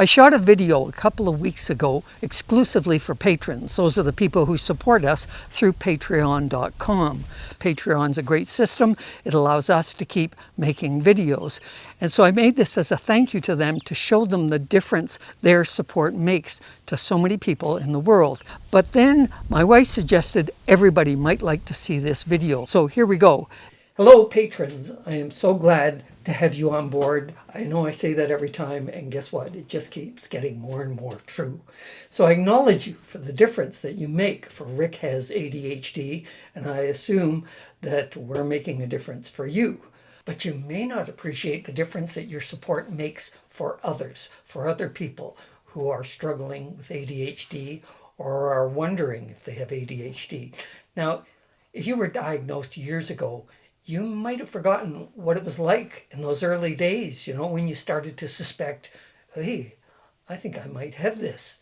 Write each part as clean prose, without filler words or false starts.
I shot a video a couple of weeks ago exclusively for patrons. Those are the people who support us through patreon.com. Patreon's a great system. It allows us to keep making videos. And so I made this as a thank you to them to show them the difference their support makes to so many people in the world. But then my wife suggested everybody might like to see this video. So here we go. Hello, patrons. I am so glad to have you on board. I know I say that every time, and guess what? It just keeps getting more and more true. So I acknowledge you for the difference that you make. For Rick has ADHD, and I assume that we're making a difference for you. But you may not appreciate the difference that your support makes for others, for other people who are struggling with ADHD or are wondering if they have ADHD. Now, if you were diagnosed years ago, you might have forgotten what it was like in those early days, you know, when you started to suspect, hey, I think I might have this.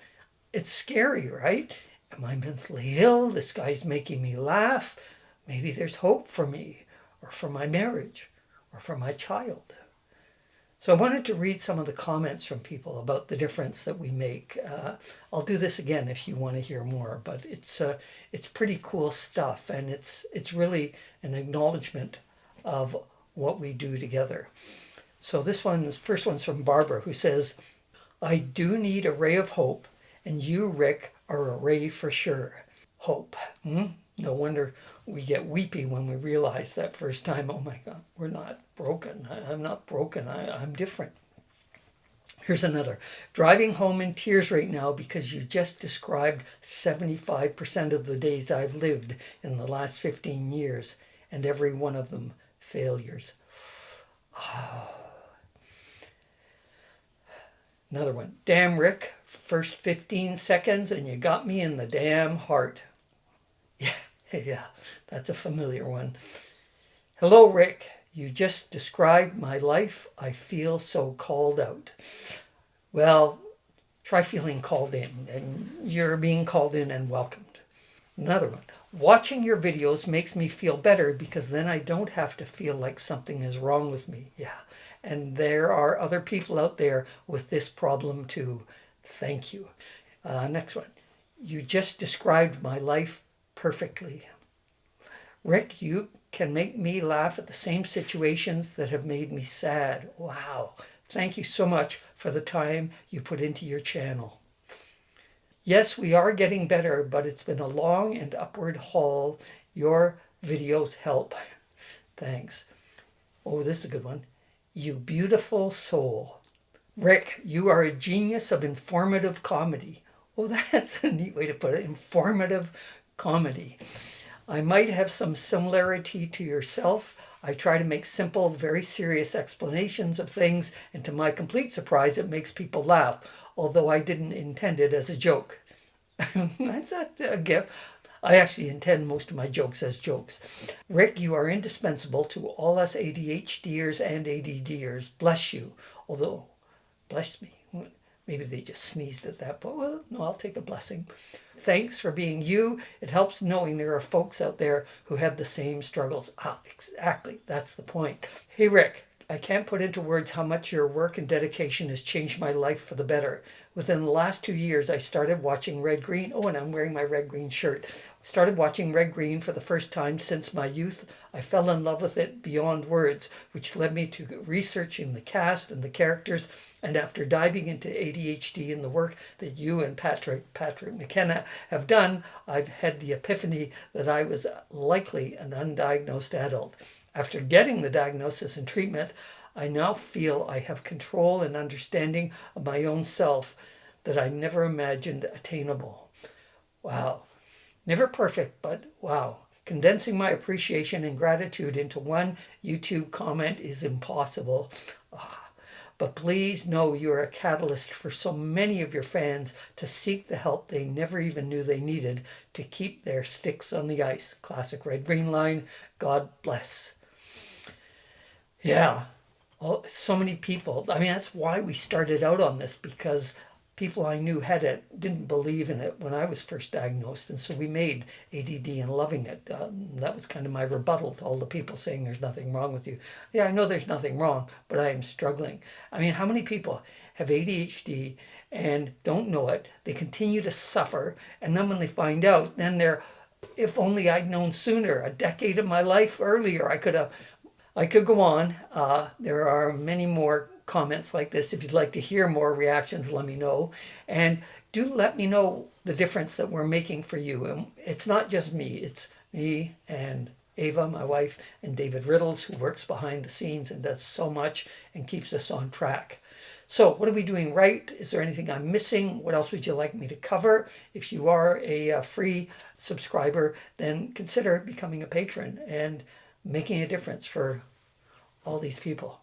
It's scary, right? Am I mentally ill? This guy's making me laugh. Maybe there's hope for me, or for my marriage, or for my child. So I wanted to read some of the comments from people about the difference that we make. I'll do this again if you want to hear more, but it's pretty cool stuff, and it's really an acknowledgement of what we do together. So first one's from Barbara, who says, I do need a ray of hope, and you, Rick, are a ray for sure. Hope. No wonder we get weepy when we realize that first time, oh my God, we're not broken. I'm not broken. I'm different. Here's another. Driving home in tears right now because you just described 75% of the days I've lived in the last 15 years, and every one of them failures. Another one. Damn, Rick, first 15 seconds and you got me in the damn heart. Yeah, that's a familiar one. Hello, Rick. You just described my life. I feel so called out. Well, try feeling called in, and you're being called in and welcomed. Another one. Watching your videos makes me feel better because then I don't have to feel like something is wrong with me. Yeah, and there are other people out there with this problem too. Thank you. Next one. You just described my life perfectly. Rick, you can make me laugh at the same situations that have made me sad. Wow. Thank you so much for the time you put into your channel. Yes, we are getting better, but it's been a long and upward haul. Your videos help. Thanks. Oh, this is a good one. You beautiful soul. Rick, you are a genius of informative comedy. Oh, that's a neat way to put it. Informative comedy. I might have some similarity to yourself. I try to make simple, very serious explanations of things, and to my complete surprise, it makes people laugh, although I didn't intend it as a joke. That's a gift. I actually intend most of my jokes as jokes. Rick, you are indispensable to all us ADHDers and ADDers. Bless you. Although, bless me. Maybe they just sneezed at that, but well, no, I'll take a blessing. Thanks for being you. It helps knowing there are folks out there who have the same struggles. Exactly. That's the point. Hey, Rick, I can't put into words how much your work and dedication has changed my life for the better. Within the last 2 years, I started watching Red Green. Oh, and I'm wearing my Red Green shirt. Started watching Red Green for the first time since my youth. I fell in love with it beyond words, which led me to researching the cast and the characters. And after diving into ADHD and the work that you and Patrick McKenna have done, I've had the epiphany that I was likely an undiagnosed adult. After getting the diagnosis and treatment, I now feel I have control and understanding of my own self that I never imagined attainable. Wow. Never perfect, but wow. Condensing my appreciation and gratitude into one YouTube comment is impossible. But please know you're a catalyst for so many of your fans to seek the help they never even knew they needed to keep their sticks on the ice. Classic Red Green line. God bless. Yeah. So many people. I mean, that's why we started out on this, because people I knew had it didn't believe in it when I was first diagnosed. And so we made ADD and loving it. That was kind of my rebuttal to all the people saying there's nothing wrong with you. Yeah, I know there's nothing wrong, but I am struggling. I mean, how many people have ADHD and don't know it. They continue to suffer. And then when they find out, then they're, if only I'd known sooner, a decade of my life earlier, I could go on. There are many more comments like this. If you'd like to hear more reactions, let me know. And do let me know the difference that we're making for you. And it's not just me, it's me and Ava, my wife, and David Riddles, who works behind the scenes and does so much and keeps us on track. So what are we doing right? Is there anything I'm missing? What else would you like me to cover? If you are a free subscriber, then consider becoming a patron and making a difference for all these people.